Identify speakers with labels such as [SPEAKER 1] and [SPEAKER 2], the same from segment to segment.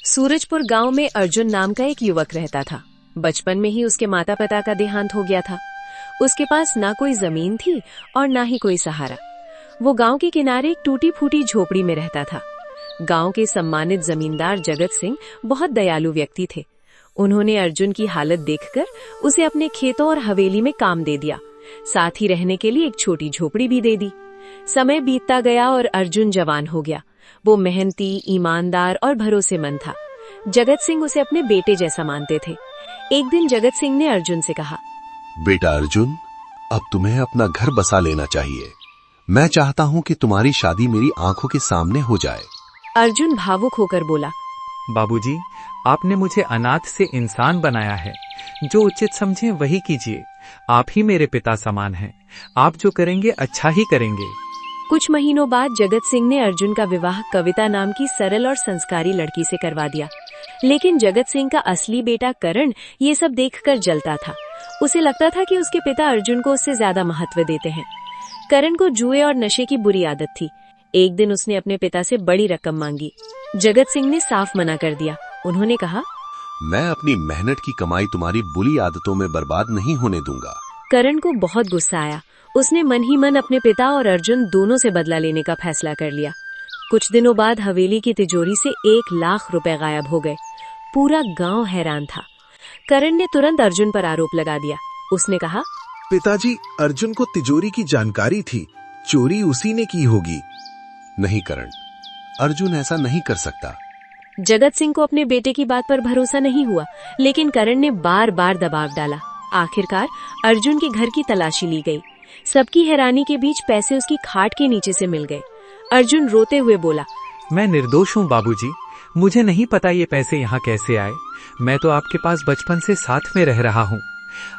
[SPEAKER 1] सूरजपुर गांव में अर्जुन नाम का एक युवक रहता था। बचपन में ही उसके माता पिता का देहांत हो गया था। उसके पास ना कोई जमीन थी और ना ही कोई सहारा। वो गांव के किनारे एक टूटी फूटी झोपड़ी में रहता था। गांव के सम्मानित जमींदार जगत सिंह बहुत दयालु व्यक्ति थे। उन्होंने अर्जुन की हालत देखकर उसे अपने खेतों और हवेली में काम दे दिया, साथ ही रहने के लिए एक छोटी झोपड़ी भी दे दी। समय बीतता गया और अर्जुन जवान हो गया। वो मेहनती, ईमानदार और भरोसेमंद था। जगत सिंह उसे अपने बेटे जैसा मानते थे। एक दिन जगत सिंह ने अर्जुन से कहा,
[SPEAKER 2] बेटा अर्जुन, अब तुम्हें अपना घर बसा लेना चाहिए। मैं चाहता हूँ कि तुम्हारी शादी मेरी आंखों के सामने हो जाए।
[SPEAKER 1] अर्जुन भावुक होकर बोला,
[SPEAKER 3] बाबूजी, आपने मुझे अनाथ से इंसान बनाया है। जो उचित समझे वही कीजिए। आप ही मेरे पिता समान हैं। आप जो करेंगे अच्छा ही करेंगे।
[SPEAKER 1] कुछ महीनों बाद जगत सिंह ने अर्जुन का विवाह कविता नाम की सरल और संस्कारी लड़की से करवा दिया। लेकिन जगत सिंह का असली बेटा करण ये सब देखकर जलता था। उसे लगता था कि उसके पिता अर्जुन को उससे ज्यादा महत्व देते हैं। करण को जुए और नशे की बुरी आदत थी। एक दिन उसने अपने पिता से बड़ी रकम मांगी। जगत सिंह ने साफ मना कर दिया। उन्होंने कहा,
[SPEAKER 2] मैं अपनी मेहनत की कमाई तुम्हारी बुरी आदतों में बर्बाद नहीं होने दूंगा।
[SPEAKER 1] करण को बहुत गुस्सा आया। उसने मन ही मन अपने पिता और अर्जुन दोनों से बदला लेने का फैसला कर लिया। कुछ दिनों बाद हवेली की तिजोरी से 1 लाख रुपए गायब हो गए। पूरा गांव हैरान था। करण ने तुरंत अर्जुन पर आरोप लगा दिया। उसने कहा,
[SPEAKER 4] पिताजी, अर्जुन को तिजोरी की जानकारी थी। चोरी उसी ने की होगी।
[SPEAKER 2] नहीं करण, अर्जुन ऐसा नहीं कर सकता।
[SPEAKER 1] जगत सिंह को अपने बेटे की बात पर भरोसा नहीं हुआ, लेकिन करण ने बार बार दबाव डाला। आखिरकार अर्जुन के घर की तलाशी ली गई। सबकी हैरानी के बीच पैसे उसकी खाट के नीचे से मिल गए। अर्जुन रोते हुए बोला,
[SPEAKER 3] मैं निर्दोष हूँ बाबूजी। मुझे नहीं पता ये पैसे यहाँ कैसे आए। मैं तो आपके पास बचपन से साथ में रह रहा हूँ।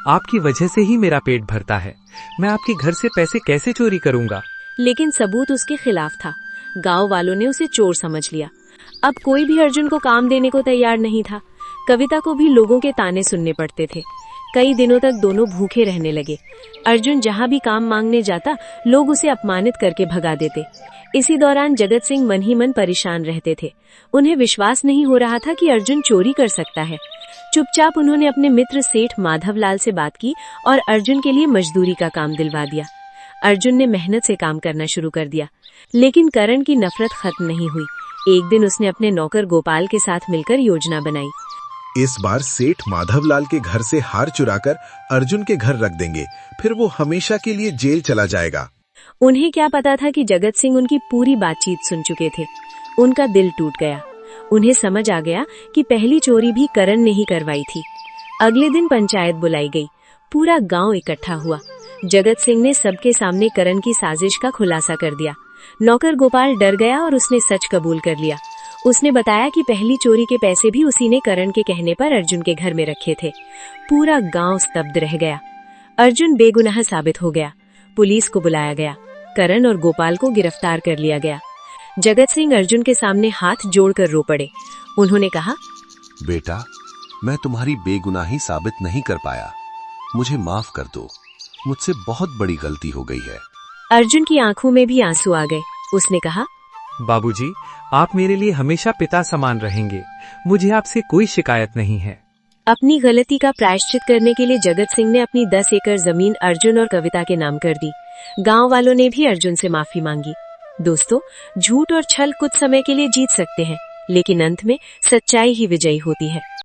[SPEAKER 3] आपकी वजह से ही मेरा पेट भरता है। मैं आपके घर से पैसे कैसे चोरी करूँगा?
[SPEAKER 1] लेकिन सबूत उसके खिलाफ था। गांव वालों ने उसे चोर समझ लिया। अब कोई भी अर्जुन को काम देने को तैयार नहीं था। कविता को भी लोगों के ताने सुनने पड़ते थे। कई दिनों तक दोनों भूखे रहने लगे। अर्जुन जहाँ भी काम मांगने जाता, लोग उसे अपमानित करके भगा देते। इसी दौरान जगत सिंह मन ही मन परेशान रहते थे। उन्हें विश्वास नहीं हो रहा था कि अर्जुन चोरी कर सकता है। चुपचाप उन्होंने अपने मित्र सेठ माधवलाल से बात की और अर्जुन के लिए मजदूरी का काम दिलवा दिया। अर्जुन ने मेहनत से काम करना शुरू कर दिया, लेकिन करण की नफरत खत्म नहीं हुई। एक दिन उसने अपने नौकर गोपाल के साथ मिलकर योजना बनाई।
[SPEAKER 4] इस बार सेठ माधवलाल के घर से हार चुराकर अर्जुन के घर रख देंगे। फिर वो हमेशा के लिए जेल चला जाएगा।
[SPEAKER 1] उन्हें क्या पता था कि जगत सिंह उनकी पूरी बातचीत सुन चुके थे। उनका दिल टूट गया। उन्हें समझ आ गया कि पहली चोरी भी करण ने ही करवाई थी। अगले दिन पंचायत बुलाई गई। पूरा गांव इकट्ठा हुआ। जगत सिंह ने सबके सामने करण की साजिश का खुलासा कर दिया। नौकर गोपाल डर गया और उसने सच कबूल कर लिया। उसने बताया कि पहली चोरी के पैसे भी उसी ने करण के कहने पर अर्जुन के घर में रखे थे। पूरा गांव स्तब्ध रह गया। अर्जुन बेगुनाह साबित हो गया। पुलिस को बुलाया गया। करण और गोपाल को गिरफ्तार कर लिया गया। जगत सिंह अर्जुन के सामने हाथ जोड़कर रो पड़े। उन्होंने कहा,
[SPEAKER 2] बेटा, मैं तुम्हारी बेगुनाही साबित नहीं कर पाया। मुझे माफ कर दो। मुझसे बहुत बड़ी गलती हो गई है।
[SPEAKER 1] अर्जुन की आंखों में भी आंसू आ गए। उसने कहा,
[SPEAKER 3] बाबूजी, आप मेरे लिए हमेशा पिता समान रहेंगे। मुझे आपसे कोई शिकायत नहीं है।
[SPEAKER 1] अपनी गलती का प्रायश्चित करने के लिए जगत सिंह ने अपनी 10 एकड़ जमीन अर्जुन और कविता के नाम कर दी। गांव वालों ने भी अर्जुन से माफी मांगी। दोस्तों, झूठ और छल कुछ समय के लिए जीत सकते हैं, लेकिन अंत में सच्चाई ही विजयी होती है।